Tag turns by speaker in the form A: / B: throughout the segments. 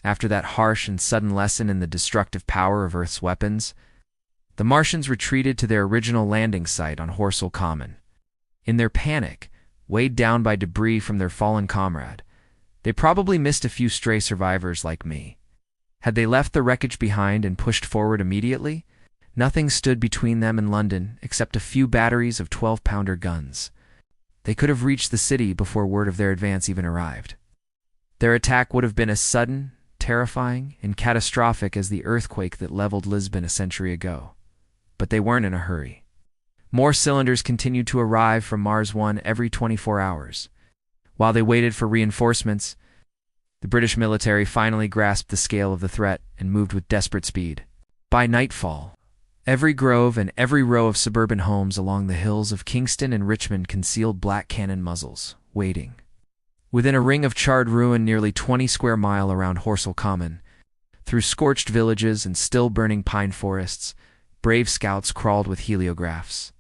A: After that harsh and sudden lesson in the destructive power of Earth's weapons, the Martians retreated to their original landing site on Horsell Common. In their panic, weighed down by debris from their fallen comrade, they probably missed a few stray survivors like me. Had they left the wreckage behind and pushed forward immediately, nothing stood between them and London except a few batteries of 12-pounder guns. They could have reached the city before word of their advance even arrived. Their attack would have been as sudden, terrifying, and catastrophic as the earthquake that leveled Lisbon a century ago. But they weren't in a hurry. More cylinders continued to arrive from Mars 1 every 24 hours. While they waited for reinforcements, the British military finally grasped the scale of the threat and moved with desperate speed. By nightfall, every grove and every row of suburban homes along the hills of Kingston and Richmond concealed black cannon muzzles, waiting. Within a ring of charred ruin nearly 20 square miles around Horsell Common, through scorched villages and still-burning pine forests, brave scouts crawled with heliographs.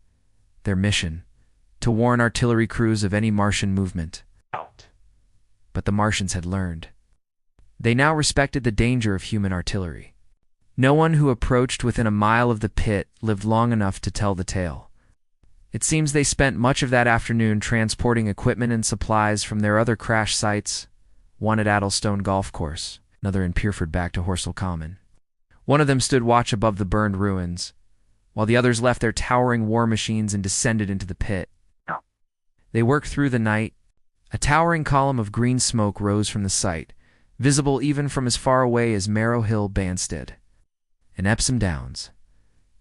A: Their mission: to warn artillery crews of any Martian movement. But the Martians had learned. They now respected the danger of human artillery. No one who approached within a mile of the pit lived long enough to tell the tale. It seems they spent much of that afternoon transporting equipment and supplies from their other crash sites, one at Addlestone Golf Course, another in Pierford, back to Horsell Common. One of them stood watch above the burned ruins, while the others left their towering war machines and descended into the pit. They worked through the night. A towering column of green smoke rose from the site, visible even from as far away as Marrow Hill, Banstead, and Epsom Downs.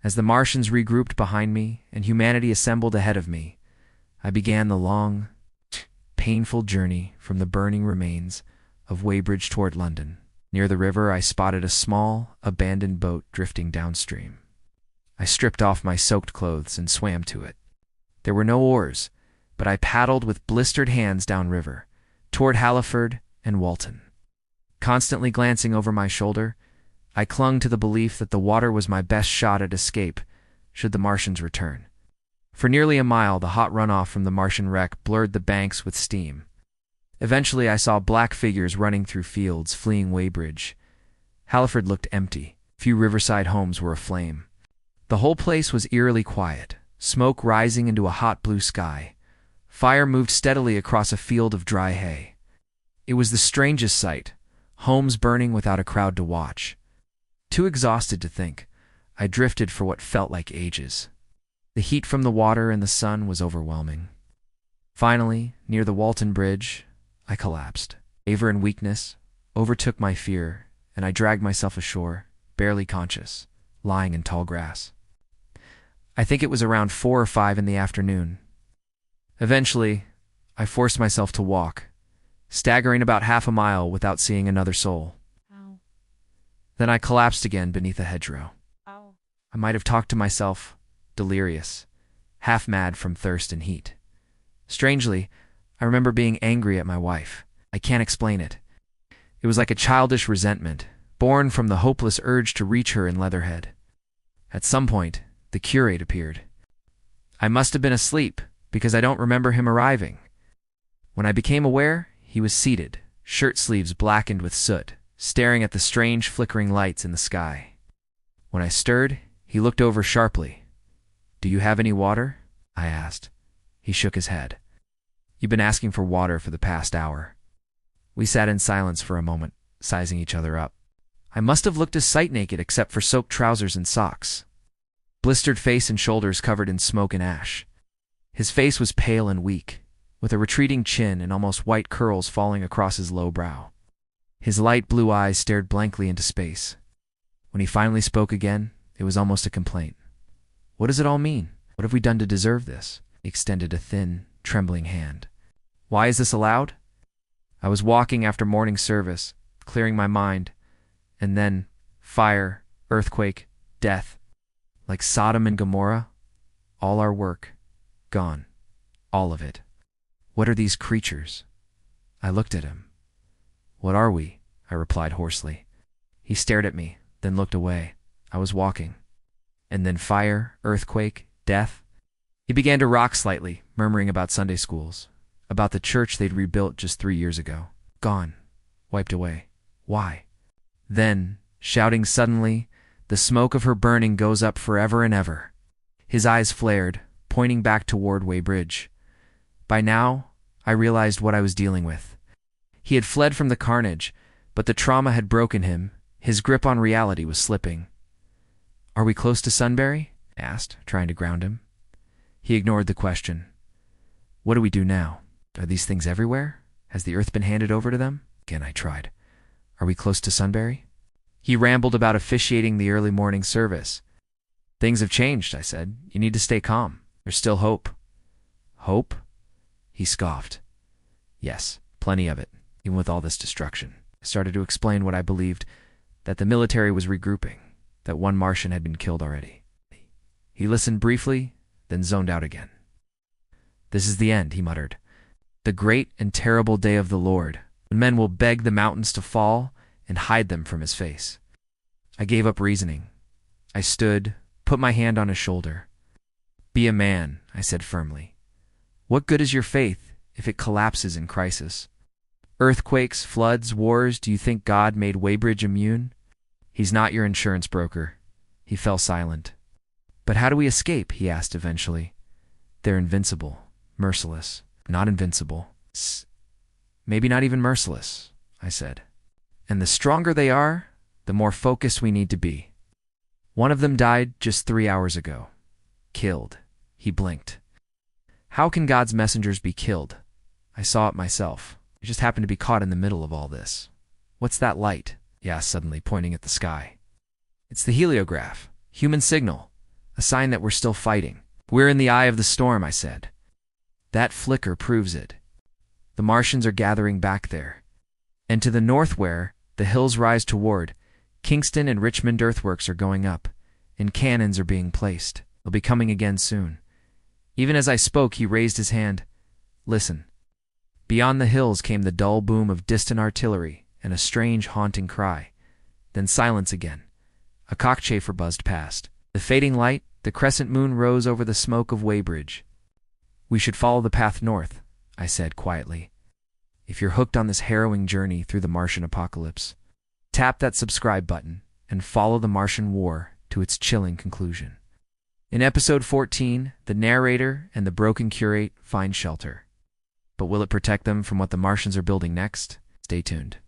A: As the Martians regrouped behind me and humanity assembled ahead of me, I began the long, painful journey from the burning remains of Weybridge toward London. Near the river, I spotted a small, abandoned boat drifting downstream. I stripped off my soaked clothes and swam to it. There were no oars, but I paddled with blistered hands downriver, toward Halliford and Walton. Constantly glancing over my shoulder, I clung to the belief that the water was my best shot at escape should the Martians return. For nearly a mile, the hot runoff from the Martian wreck blurred the banks with steam. Eventually, I saw black figures running through fields, fleeing Weybridge. Halliford looked empty. Few riverside homes were aflame. The whole place was eerily quiet, smoke rising into a hot blue sky. Fire moved steadily across a field of dry hay. It was the strangest sight, homes burning without a crowd to watch. Too exhausted to think, I drifted for what felt like ages. The heat from the water and the sun was overwhelming. Finally, near the Walton Bridge, I collapsed. Fever and weakness overtook my fear, and I dragged myself ashore, barely conscious, lying in tall grass. I think it was around 4 or 5 in the afternoon. Eventually, I forced myself to walk, staggering about half a mile without seeing another soul.
B: Ow.
A: Then I collapsed again beneath a hedgerow.
B: Ow.
A: I might have talked to myself, delirious, half mad from thirst and heat. Strangely, I remember being angry at my wife. I can't explain it. It was like a childish resentment, born from the hopeless urge to reach her in Leatherhead. At some point, the curate appeared. I must have been asleep, because I don't remember him arriving. When I became aware, he was seated, shirt sleeves blackened with soot, staring at the strange flickering lights in the sky. When I stirred, he looked over sharply. "Do you have any water?" I asked. He shook his head. "You've been asking for water for the past hour." We sat in silence for a moment, sizing each other up. I must have looked as sight naked except for soaked trousers and socks. Blistered face and shoulders covered in smoke and ash. His face was pale and weak, with a retreating chin and almost white curls falling across his low brow. His light blue eyes stared blankly into space. When he finally spoke again, it was almost a complaint. "What does it all mean? What have we done to deserve this?" He extended a thin, trembling hand. "Why is this allowed?" I was walking after morning service, clearing my mind, and then fire, earthquake, death. Like Sodom and Gomorrah, all our work, gone. All of it. What are these creatures? I looked at him. "What are we?" I replied hoarsely. He stared at me, then looked away. I was walking. And then fire, earthquake, death. He began to rock slightly, murmuring about Sunday schools, about the church they'd rebuilt just 3 years ago. Gone. Wiped away. Why? Then, shouting suddenly, the smoke of her burning goes up forever and ever. His eyes flared, pointing back toward Weybridge. By now, I realized what I was dealing with. He had fled from the carnage, but the trauma had broken him. His grip on reality was slipping. "Are we close to Sunbury?" I asked, trying to ground him. He ignored the question. "What do we do now? Are these things everywhere? Has the earth been handed over to them?" Again I tried. "Are we close to Sunbury?" He rambled about officiating the early morning service. "Things have changed," I said. "You need to stay calm. There's still hope." "Hope?" He scoffed. "Yes, plenty of it, even with all this destruction." I started to explain what I believed, that the military was regrouping, that one Martian had been killed already. He listened briefly, then zoned out again. "This is the end," he muttered. "The great and terrible day of the Lord, when men will beg the mountains to fall and hide them from his face." I gave up reasoning. I stood, put my hand on his shoulder. "Be a man," I said firmly. "What good is your faith if it collapses in crisis? Earthquakes, floods, wars, do you think God made Weybridge immune? He's not your insurance broker." He fell silent. "But how do we escape?" he asked eventually. "They're invincible, merciless, not invincible. Maybe not even merciless," I said. "And the stronger they are, the more focused we need to be. One of them died just 3 hours ago. Killed." He blinked. "How can God's messengers be killed? I saw it myself. I just happened to be caught in the middle of all this." "What's that light?" he asked suddenly, pointing at the sky. "It's the heliograph. Human signal. A sign that we're still fighting." "We're in the eye of the storm," I said. "That flicker proves it. The Martians are gathering back there. And to the north where the hills rise toward, Kingston and Richmond earthworks are going up, and cannons are being placed. They'll be coming again soon." Even as I spoke, he raised his hand. "Listen." Beyond the hills came the dull boom of distant artillery and a strange, haunting cry. Then silence again. A cockchafer buzzed past. The fading light, the crescent moon rose over the smoke of Weybridge. "We should follow the path north," I said quietly. "If you're hooked on this harrowing journey through the Martian apocalypse, tap that subscribe button and follow the Martian War to its chilling conclusion." In episode 14, the narrator and the broken curate find shelter. But will it protect them from what the Martians are building next? Stay tuned.